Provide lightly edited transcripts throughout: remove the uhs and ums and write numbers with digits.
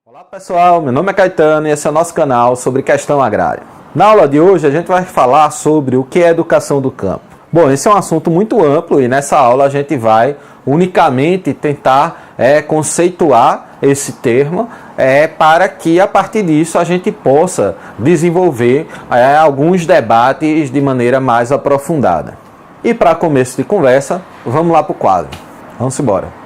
Olá pessoal, meu nome é Caetano e esse é o nosso canal sobre questão agrária. Na aula de hoje a gente vai falar sobre o que é educação do campo. Bom, esse é um assunto muito amplo e nessa aula a gente vai unicamente tentar conceituar esse termo para que a partir disso a gente possa desenvolver alguns debates de maneira mais aprofundada. E para começo de conversa, vamos lá para o quadro. Vamos embora.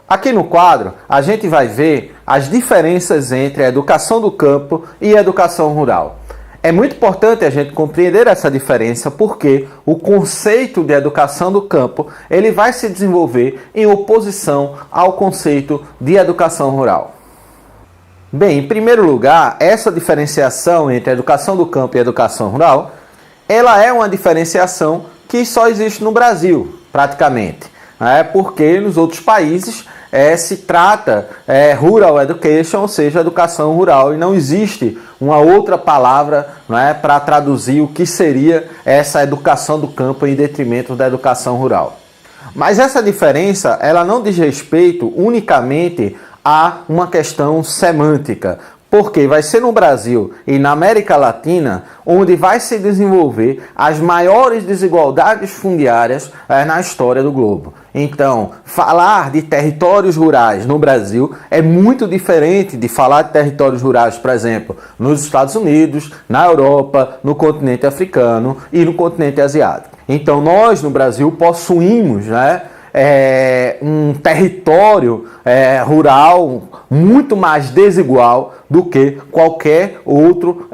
Aqui no quadro, a gente vai ver as diferenças entre a educação do campo e a educação rural. É muito importante a gente compreender essa diferença porque o conceito de educação do campo ele vai se desenvolver em oposição ao conceito de educação rural. Bem, em primeiro lugar, essa diferenciação entre a educação do campo e a educação rural, ela é uma diferenciação que só existe no Brasil, praticamente. Porque nos outros países se trata rural education, ou seja, educação rural, e não existe uma outra palavra para traduzir o que seria essa educação do campo em detrimento da educação rural. Mas essa diferença ela não diz respeito unicamente a uma questão semântica, porque vai ser no Brasil e na América Latina onde vai se desenvolver as maiores desigualdades fundiárias na história do globo. Então, falar de territórios rurais no Brasil é muito diferente de falar de territórios rurais, por exemplo, nos Estados Unidos, na Europa, no continente africano e no continente asiático. Então, nós no Brasil possuímos um território rural muito mais desigual do que qualquer outro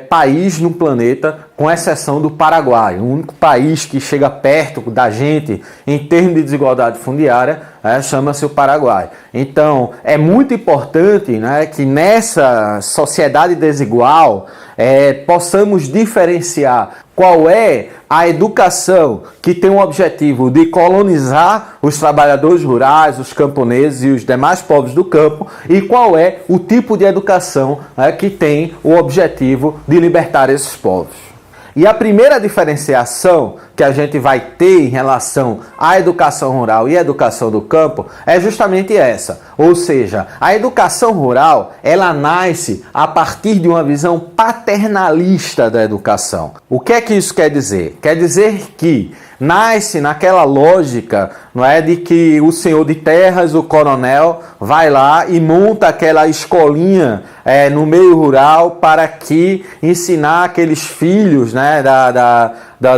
país no planeta, com exceção do Paraguai. O único país que chega perto da gente em termos de desigualdade fundiária chama-se o Paraguai. Então, é muito importante que nessa sociedade desigual possamos diferenciar qual é a educação que tem o objetivo de colonizar os trabalhadores rurais, os camponeses e os demais povos do campo, e qual é o tipo de educação que tem o objetivo de libertar esses povos. E a primeira diferenciação que a gente vai ter em relação à educação rural e à educação do campo é justamente essa. Ou seja, a educação rural, ela nasce a partir de uma visão paternalista da educação. O que é que isso quer dizer? Quer dizer que nasce naquela lógica, de que o senhor de terras, o coronel, vai lá e monta aquela escolinha no meio rural para que ensinar aqueles filhos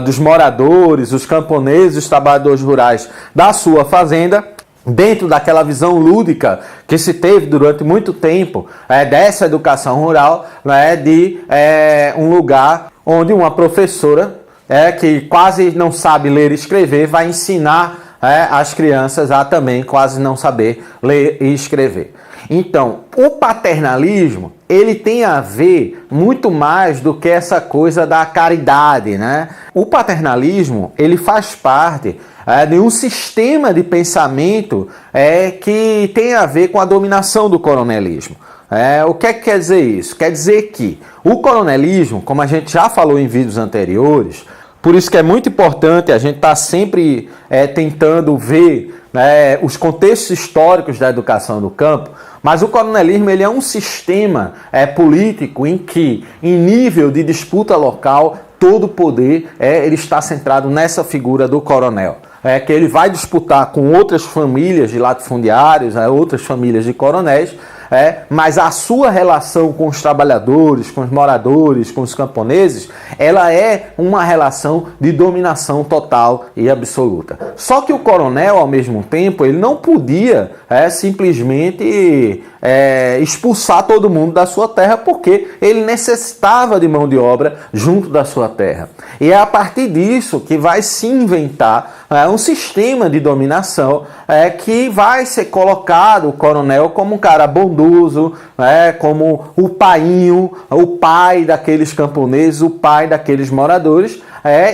dos moradores, os camponeses, os trabalhadores rurais da sua fazenda, dentro daquela visão lúdica que se teve durante muito tempo dessa educação rural, de um lugar onde uma professora que quase não sabe ler e escrever vai ensinar as crianças a também quase não saber ler e escrever. Então, o paternalismo, ele tem a ver muito mais do que essa coisa da caridade, O paternalismo, ele faz parte de um sistema de pensamento que tem a ver com a dominação do coronelismo. O que é que quer dizer isso? Quer dizer que o coronelismo, como a gente já falou em vídeos anteriores, por isso que é muito importante a gente estar sempre tentando ver os contextos históricos da educação do campo, mas o coronelismo ele é um sistema político em que, em nível de disputa local, todo o poder ele está centrado nessa figura do coronel. Que ele vai disputar com outras famílias de latifundiários, outras famílias de coronéis, mas a sua relação com os trabalhadores, com os moradores, com os camponeses, ela é uma relação de dominação total e absoluta. Só que o coronel, ao mesmo tempo, ele não podia simplesmente expulsar todo mundo da sua terra, porque ele necessitava de mão de obra junto da sua terra. E é a partir disso que vai se inventar um sistema de dominação que vai ser colocado o coronel como um cara bondoso, como o painho, o pai daqueles camponeses, o pai daqueles moradores,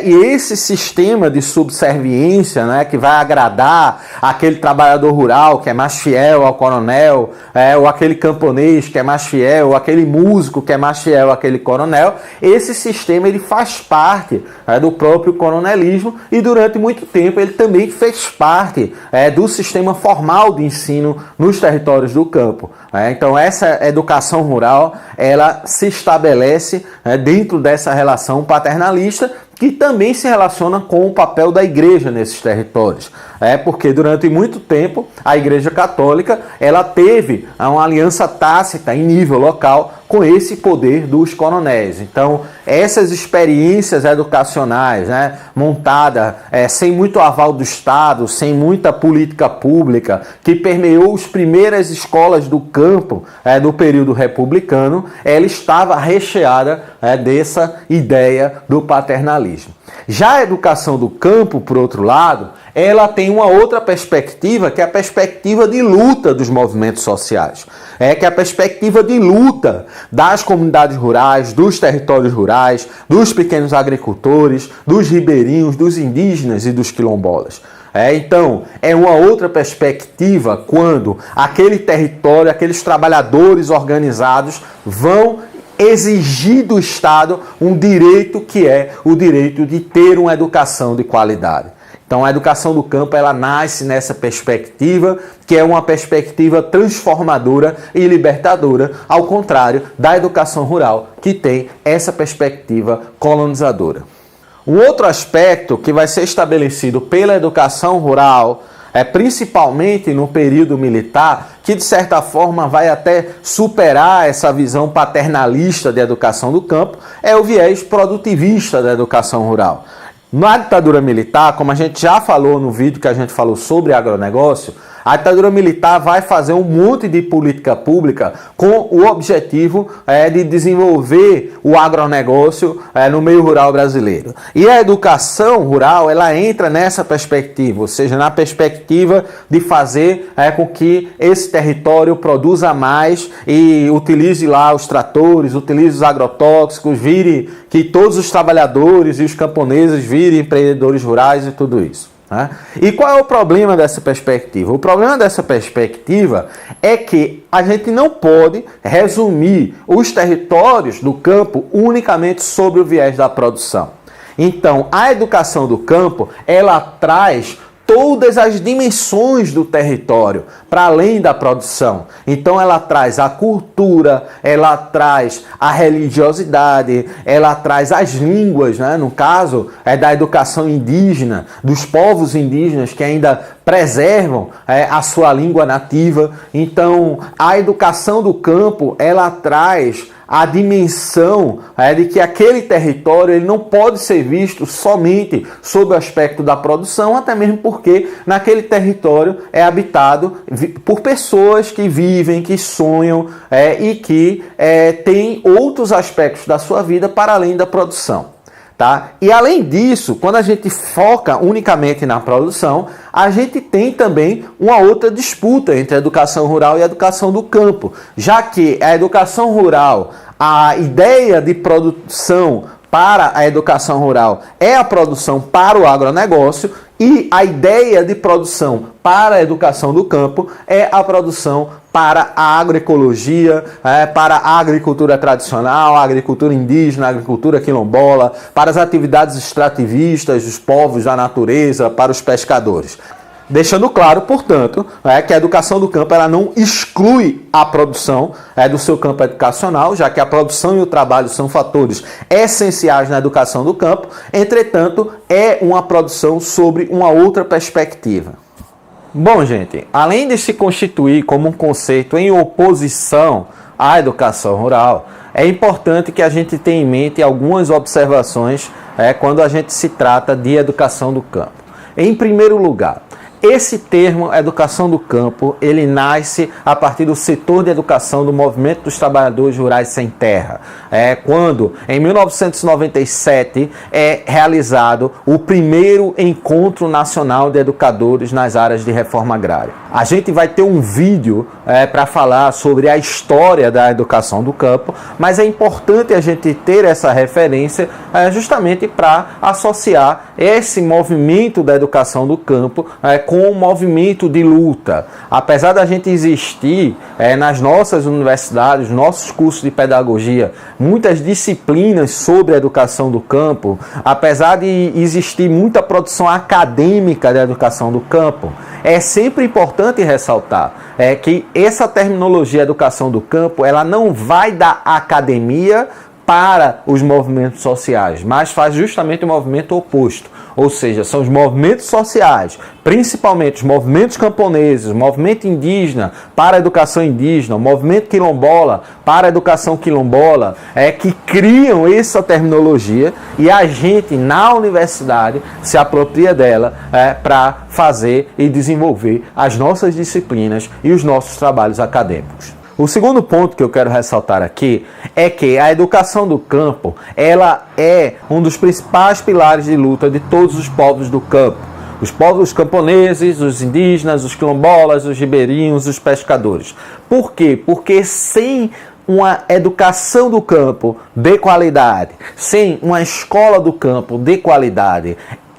E esse sistema de subserviência, né, que vai agradar aquele trabalhador rural que é mais fiel ao coronel, ou aquele camponês que é mais fiel, ou aquele músico que é mais fiel àquele coronel, esse sistema ele faz parte do próprio coronelismo e durante muito tempo ele também fez parte do sistema formal de ensino nos territórios do campo. Então essa educação rural ela se estabelece dentro dessa relação paternalista que também se relaciona com o papel da igreja nesses territórios. Porque durante muito tempo a Igreja Católica ela teve uma aliança tácita em nível local com esse poder dos coronéis. Então, essas experiências educacionais, né, montadas sem muito aval do Estado, sem muita política pública, que permeou as primeiras escolas do campo do período republicano, ela estava recheada dessa ideia do paternalismo. Já a educação do campo, por outro lado, ela tem uma outra perspectiva, que é a perspectiva de luta dos movimentos sociais. Que é a perspectiva de luta das comunidades rurais, dos territórios rurais, dos pequenos agricultores, dos ribeirinhos, dos indígenas e dos quilombolas. Então, é uma outra perspectiva quando aquele território, aqueles trabalhadores organizados vão exigir do Estado um direito que é o direito de ter uma educação de qualidade. Então a educação do campo ela nasce nessa perspectiva, que é uma perspectiva transformadora e libertadora, ao contrário da educação rural, que tem essa perspectiva colonizadora. Um outro aspecto que vai ser estabelecido pela educação rural, principalmente no período militar, que de certa forma vai até superar essa visão paternalista de educação do campo, é o viés produtivista da educação rural. Na ditadura militar, como a gente já falou no vídeo que a gente falou sobre agronegócio, a ditadura militar vai fazer um monte de política pública com o objetivo de desenvolver o agronegócio no meio rural brasileiro. E a educação rural, ela entra nessa perspectiva, ou seja, na perspectiva de fazer com que esse território produza mais e utilize lá os tratores, utilize os agrotóxicos, vire que todos os trabalhadores e os camponeses virem empreendedores rurais e tudo isso. E qual é o problema dessa perspectiva? O problema dessa perspectiva é que a gente não pode resumir os territórios do campo unicamente sobre o viés da produção. Então, a educação do campo, ela traz todas as dimensões do território, para além da produção. Então ela traz a cultura, ela traz a religiosidade, ela traz as línguas, né? No caso da educação indígena, dos povos indígenas que ainda preservam a sua língua nativa. Então a educação do campo, ela traz a dimensão de que aquele território ele não pode ser visto somente sob o aspecto da produção, até mesmo porque naquele território é habitado por pessoas que vivem, que sonham e que têm outros aspectos da sua vida para além da produção. Tá? E além disso, quando a gente foca unicamente na produção, a gente tem também uma outra disputa entre a educação rural e a educação do campo, já que a educação rural, a ideia de produção para a educação rural é a produção para o agronegócio e a ideia de produção para a educação do campo é a produção para a agroecologia, para a agricultura tradicional, a agricultura indígena, a agricultura quilombola, para as atividades extrativistas dos povos da natureza, para os pescadores. Deixando claro, portanto, que a educação do campo ela não exclui a produção do seu campo educacional, já que a produção e o trabalho são fatores essenciais na educação do campo, entretanto, é uma produção sobre uma outra perspectiva. Bom, gente, além de se constituir como um conceito em oposição à educação rural, é importante que a gente tenha em mente algumas observações quando a gente se trata de educação do campo. Em primeiro lugar, esse termo, educação do campo, ele nasce a partir do setor de educação do Movimento dos Trabalhadores Rurais Sem Terra. Quando, em 1997, é realizado o primeiro Encontro Nacional de Educadores nas áreas de reforma agrária. A gente vai ter um vídeo para falar sobre a história da educação do campo, mas é importante a gente ter essa referência justamente para associar esse movimento da educação do campo com o movimento de luta. Apesar da gente existir nas nossas universidades, nossos cursos de pedagogia, muitas disciplinas sobre a educação do campo, apesar de existir muita produção acadêmica da educação do campo, é sempre importante ressaltar que essa terminologia educação do campo, ela não vai da academia para os movimentos sociais, mas faz justamente o movimento oposto. Ou seja, são os movimentos sociais, principalmente os movimentos camponeses, o movimento indígena para a educação indígena, o movimento quilombola para a educação quilombola, que criam essa terminologia e a gente, na universidade, se apropria dela para fazer e desenvolver as nossas disciplinas e os nossos trabalhos acadêmicos. O segundo ponto que eu quero ressaltar aqui é que a educação do campo, ela é um dos principais pilares de luta de todos os povos do campo. Os povos camponeses, os indígenas, os quilombolas, os ribeirinhos, os pescadores. Por quê? Porque sem uma educação do campo de qualidade, sem uma escola do campo de qualidade,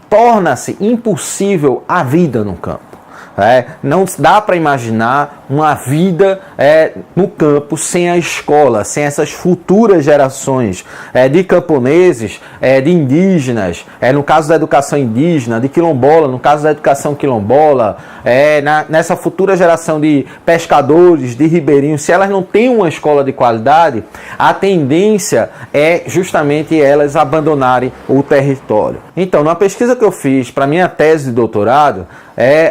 torna-se impossível a vida no campo. Não dá para imaginar uma vida no campo sem a escola, sem essas futuras gerações de camponeses, de indígenas, no caso da educação indígena, de quilombola, no caso da educação quilombola, nessa futura geração de pescadores, de ribeirinhos. Se elas não têm uma escola de qualidade, a tendência é justamente elas abandonarem o território. Então, na pesquisa que eu fiz para minha tese de doutorado,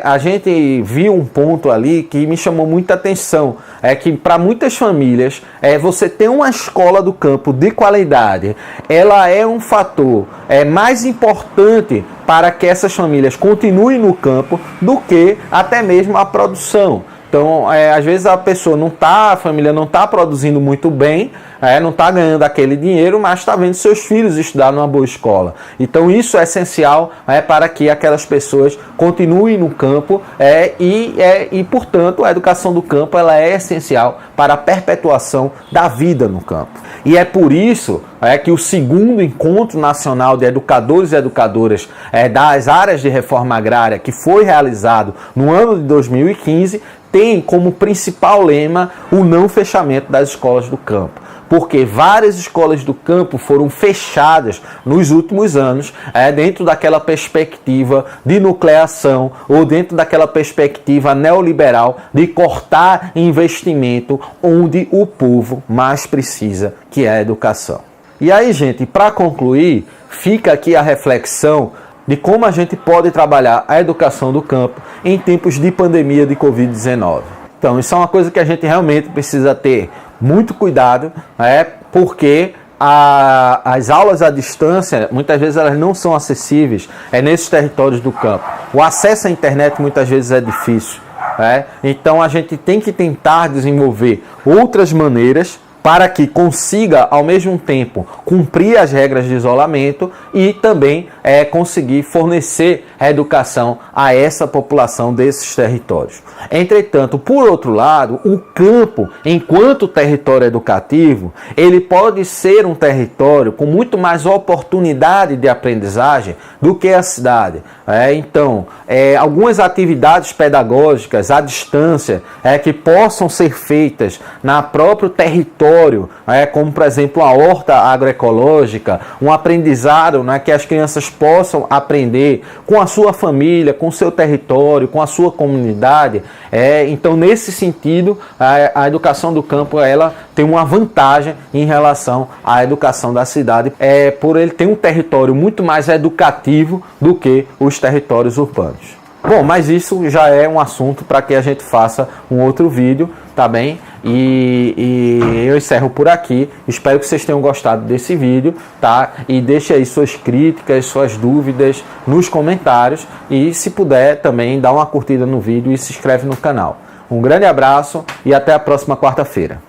a gente viu um ponto ali que me chamou muita atenção, que para muitas famílias, você ter uma escola do campo de qualidade, ela é um fator mais importante para que essas famílias continuem no campo do que até mesmo a produção. Então, às vezes a família não está produzindo muito bem, não está ganhando aquele dinheiro, mas está vendo seus filhos estudar numa boa escola. Então, isso é essencial para que aquelas pessoas continuem no campo e, portanto, a educação do campo ela é essencial para a perpetuação da vida no campo. E é por isso que o segundo Encontro Nacional de Educadores e Educadoras das áreas de reforma agrária, que foi realizado no ano de 2015, tem como principal lema o não fechamento das escolas do campo. Porque várias escolas do campo foram fechadas nos últimos anos dentro daquela perspectiva de nucleação ou dentro daquela perspectiva neoliberal de cortar investimento onde o povo mais precisa, que é a educação. E aí, gente, para concluir, fica aqui a reflexão de como a gente pode trabalhar a educação do campo em tempos de pandemia de Covid-19. Então, isso é uma coisa que a gente realmente precisa ter muito cuidado, porque as aulas à distância, muitas vezes elas não são acessíveis nesses territórios do campo. O acesso à internet muitas vezes é difícil. Então, a gente tem que tentar desenvolver outras maneiras para que consiga, ao mesmo tempo, cumprir as regras de isolamento e também conseguir fornecer a educação a essa população desses territórios. Entretanto, por outro lado, o campo, enquanto território educativo, ele pode ser um território com muito mais oportunidade de aprendizagem do que a cidade. Então, algumas atividades pedagógicas à distância que possam ser feitas na próprio território, como por exemplo a horta agroecológica, um aprendizado que as crianças possam aprender com a sua família, com o seu território, com a sua comunidade. Então, nesse sentido, a educação do campo ela tem uma vantagem em relação à educação da cidade, por ele ter um território muito mais educativo do que os territórios urbanos. Bom, mas isso já é um assunto para que a gente faça um outro vídeo, tá bem? E eu encerro por aqui. Espero que vocês tenham gostado desse vídeo, tá? E deixe aí suas críticas, suas dúvidas nos comentários. E se puder também, dá uma curtida no vídeo e se inscreve no canal. Um grande abraço e até a próxima quarta-feira.